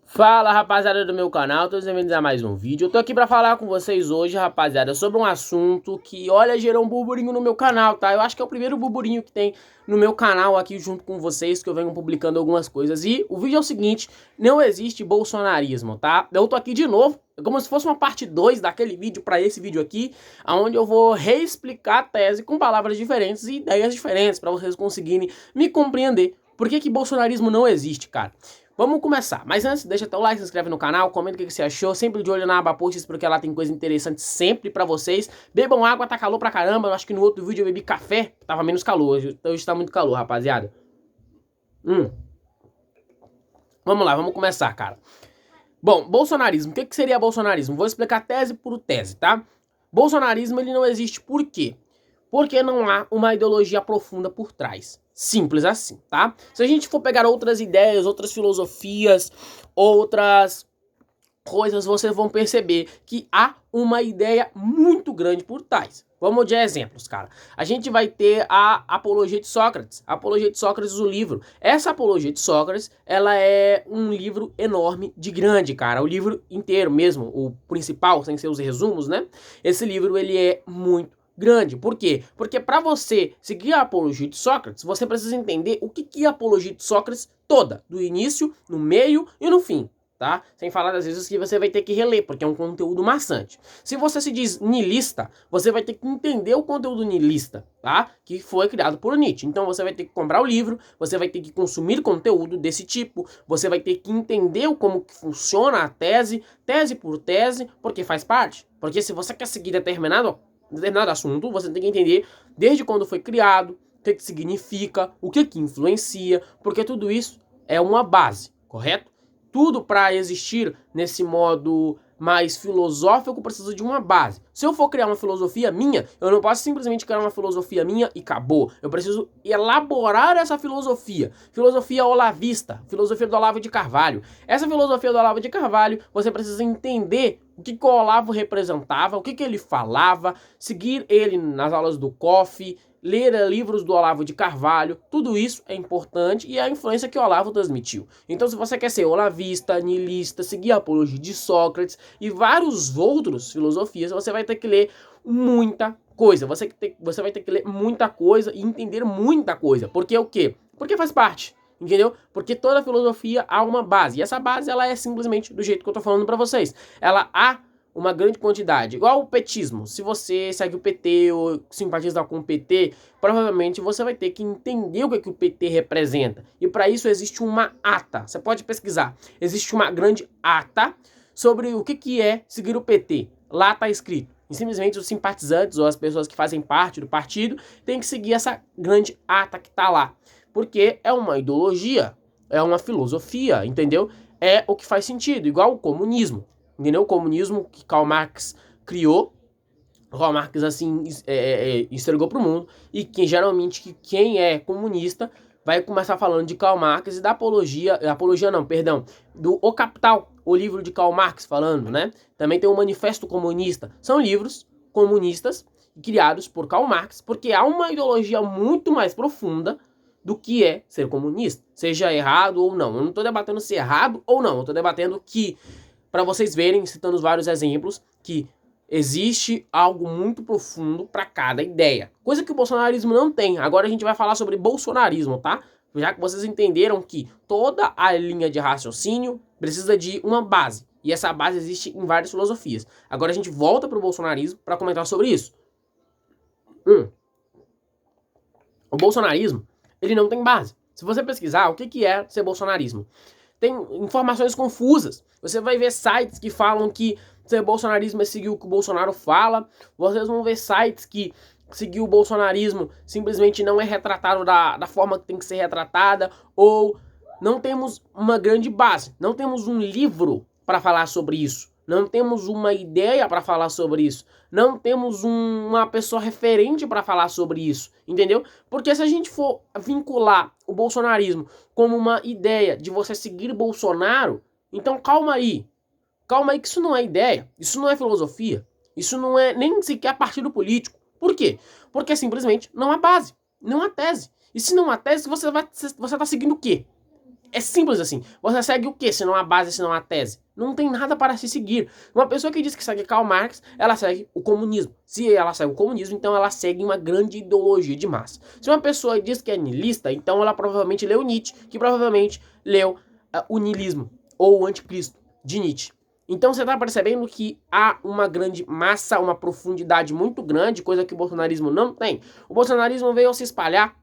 Fala, rapaziada do meu canal, todos bem-vindos a mais um vídeo. Eu tô aqui pra falar com vocês hoje, rapaziada, sobre um assunto que, olha, gerou um burburinho no meu canal, tá? Eu acho que é o primeiro burburinho que tem no meu canal aqui junto com vocês, que eu venho publicando algumas coisas. E o vídeo é o seguinte: não existe bolsonarismo, tá? Eu tô aqui de novo, como se fosse uma parte 2 daquele vídeo pra esse vídeo aqui, onde eu vou reexplicar a tese com palavras diferentes e ideias diferentes, pra vocês conseguirem me compreender. Por que bolsonarismo não existe, cara? Vamos começar, mas antes deixa teu like, se inscreve no canal, comenta o que você achou, sempre de olho na aba posts porque lá tem coisa interessante sempre pra vocês. Bebam água, tá calor pra caramba, eu acho que no outro vídeo eu bebi café, tava menos calor, hoje tá muito calor, rapaziada. Vamos lá, vamos começar, cara. Bom, bolsonarismo, o que seria bolsonarismo? Vou explicar tese por tese, tá? Bolsonarismo, ele não existe por quê? Porque não há uma ideologia profunda por trás. Simples assim, tá? Se a gente for pegar outras ideias, outras filosofias, outras coisas, vocês vão perceber que há uma ideia muito grande por trás. Vamos de exemplos, cara. A gente vai ter a Apologia de Sócrates. A Apologia de Sócrates, o livro. Essa Apologia de Sócrates, ela é um livro enorme de grande, cara. O livro inteiro mesmo, o principal, sem ser os resumos, né? Esse livro, ele é muito grande. Por quê? Porque para você seguir a Apologia de Sócrates, você precisa entender o que é a Apologia de Sócrates toda, do início, no meio e no fim. Tá? Sem falar das vezes que você vai ter que reler, porque é um conteúdo maçante. Se você se diz niilista, você vai ter que entender o conteúdo niilista, tá? Que foi criado por Nietzsche. Então você vai ter que comprar o livro, você vai ter que consumir conteúdo desse tipo, você vai ter que entender como que funciona a tese, tese por tese, porque faz parte. Porque se você quer seguir determinado assunto, você tem que entender desde quando foi criado, o que significa, o que influencia, porque tudo isso é uma base, correto? Tudo para existir nesse modo mais filosófico precisa de uma base. Se eu for criar uma filosofia minha, eu não posso simplesmente criar uma filosofia minha e acabou. Eu preciso elaborar essa filosofia. Filosofia olavista, filosofia do Olavo de Carvalho. Essa filosofia do Olavo de Carvalho, você precisa entender o que o Olavo representava, o que ele falava, seguir ele nas aulas do COF, ler livros do Olavo de Carvalho, tudo isso é importante e é a influência que o Olavo transmitiu. Então, se você quer ser olavista, niilista, seguir a Apologia de Sócrates e vários outros filosofias, você vai ter que ler muita coisa. Você vai ter que ler muita coisa e entender muita coisa. Porque o quê? Porque faz parte. Entendeu? Porque toda filosofia há uma base. E essa base, ela é simplesmente do jeito que eu tô falando pra vocês. Ela há uma grande quantidade, igual o petismo. Se você segue o PT ou simpatiza com o PT, provavelmente você vai ter que entender o que o PT representa. E para isso existe uma ata. Você pode pesquisar. Existe uma grande ata sobre o que é seguir o PT. Lá está escrito. E simplesmente os simpatizantes ou as pessoas que fazem parte do partido têm que seguir essa grande ata que está lá. Porque é uma ideologia, é uma filosofia, entendeu? É o que faz sentido, igual o comunismo. Entendeu? O comunismo que Karl Marx criou, Karl Marx assim entregou para o mundo, e que geralmente quem é comunista vai começar falando de Karl Marx e da do O Capital, o livro de Karl Marx falando, né? Também tem o Manifesto Comunista. São livros comunistas criados por Karl Marx, porque há uma ideologia muito mais profunda do que é ser comunista, seja errado ou não. Eu não estou debatendo se é errado ou não, eu estou debatendo que para vocês verem, citando vários exemplos, que existe algo muito profundo para cada ideia. Coisa que o bolsonarismo não tem. Agora a gente vai falar sobre bolsonarismo, tá? Já que vocês entenderam que toda a linha de raciocínio precisa de uma base. E essa base existe em várias filosofias. Agora a gente volta para o bolsonarismo para comentar sobre isso. O bolsonarismo, ele não tem base. Se você pesquisar o que é ser bolsonarismo, tem informações confusas. Você vai ver sites que falam que ser bolsonarismo é seguir o que o Bolsonaro fala. Vocês vão ver sites que seguir o bolsonarismo simplesmente não é retratado da forma que tem que ser retratada. Ou não temos uma grande base. Não temos um livro para falar sobre isso. Não temos uma ideia para falar sobre isso. Não temos uma pessoa referente para falar sobre isso, entendeu? Porque se a gente for vincular o bolsonarismo como uma ideia de você seguir Bolsonaro, então calma aí. Calma aí que isso não é ideia, isso não é filosofia, isso não é nem sequer partido político. Por quê? Porque simplesmente não há base, não há tese. E se não há tese, você tá seguindo o quê? É simples assim. Você segue o quê? Se não a base, se não a tese? Não tem nada para se seguir. Uma pessoa que diz que segue Karl Marx, ela segue o comunismo. Se ela segue o comunismo, então ela segue uma grande ideologia de massa. Se uma pessoa diz que é niilista, então ela provavelmente leu Nietzsche, que provavelmente leu o niilismo ou o anticristo de Nietzsche. Então você está percebendo que há uma grande massa, uma profundidade muito grande, coisa que o bolsonarismo não tem. O bolsonarismo veio se espalhar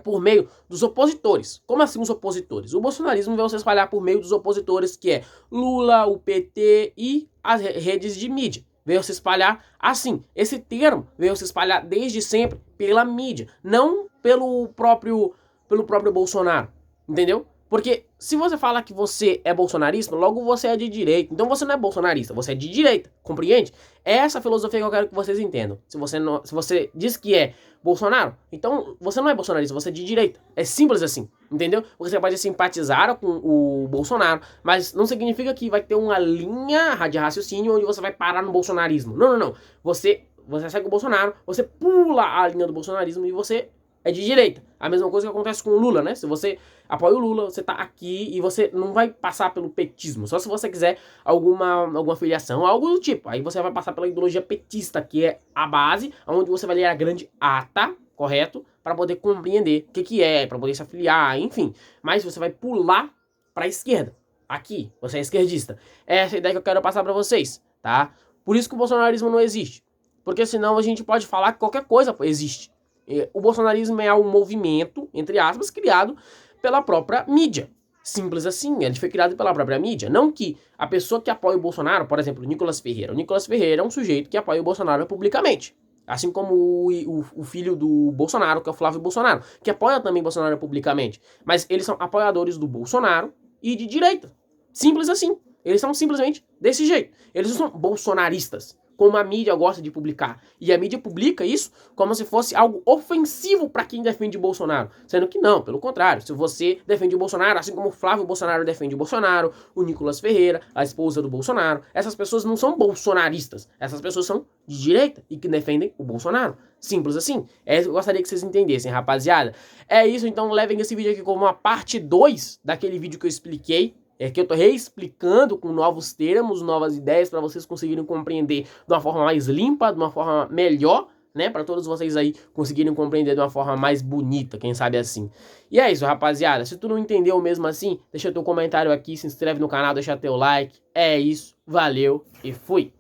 por meio dos opositores. Como assim os opositores? O bolsonarismo veio se espalhar por meio dos opositores, que é Lula, o PT e as redes de mídia. Veio se espalhar assim. Esse termo veio se espalhar desde sempre pela mídia, não pelo próprio Bolsonaro, entendeu? Porque se você fala que você é bolsonarista, logo você é de direita. Então você não é bolsonarista, você é de direita, compreende? É essa filosofia que eu quero que vocês entendam. Se você diz que é Bolsonaro, então você não é bolsonarista, você é de direita. É simples assim, entendeu? Você pode simpatizar com o Bolsonaro, mas não significa que vai ter uma linha de raciocínio onde você vai parar no bolsonarismo. Não, não, não. Você segue o Bolsonaro, você pula a linha do bolsonarismo e você é de direita. A mesma coisa que acontece com o Lula, né? Se você apoia o Lula, você tá aqui e você não vai passar pelo petismo. Só se você quiser alguma filiação, algo do tipo. Aí você vai passar pela ideologia petista, que é a base, onde você vai ler a grande ata, correto? Para poder compreender o que é, para poder se afiliar, enfim. Mas você vai pular para a esquerda. Aqui, você é esquerdista. Essa é a ideia que eu quero passar para vocês, tá? Por isso que o bolsonarismo não existe. Porque senão a gente pode falar que qualquer coisa existe. O bolsonarismo é um movimento, entre aspas, criado pela própria mídia. Simples assim, ele foi criado pela própria mídia. Não que a pessoa que apoia o Bolsonaro, por exemplo, o Nicolas Ferreira. O Nicolas Ferreira é um sujeito que apoia o Bolsonaro publicamente. Assim como o filho do Bolsonaro, que é o Flávio Bolsonaro, que apoia também o Bolsonaro publicamente. Mas eles são apoiadores do Bolsonaro e de direita. Simples assim. Eles são simplesmente desse jeito. Eles não são bolsonaristas, como a mídia gosta de publicar. E a mídia publica isso como se fosse algo ofensivo para quem defende o Bolsonaro. Sendo que não, pelo contrário. Se você defende o Bolsonaro, assim como o Flávio Bolsonaro defende o Bolsonaro, o Nicolas Ferreira, a esposa do Bolsonaro, essas pessoas não são bolsonaristas. Essas pessoas são de direita e que defendem o Bolsonaro. Simples assim. Eu gostaria que vocês entendessem, rapaziada. É isso, então levem esse vídeo aqui como uma parte 2 daquele vídeo que eu expliquei. Que eu tô reexplicando com novos termos, novas ideias, para vocês conseguirem compreender de uma forma mais limpa, de uma forma melhor, né? Para todos vocês aí conseguirem compreender de uma forma mais bonita, quem sabe assim. E é isso, rapaziada. Se tu não entendeu mesmo assim, deixa teu comentário aqui, se inscreve no canal, deixa teu like. É isso, valeu e fui!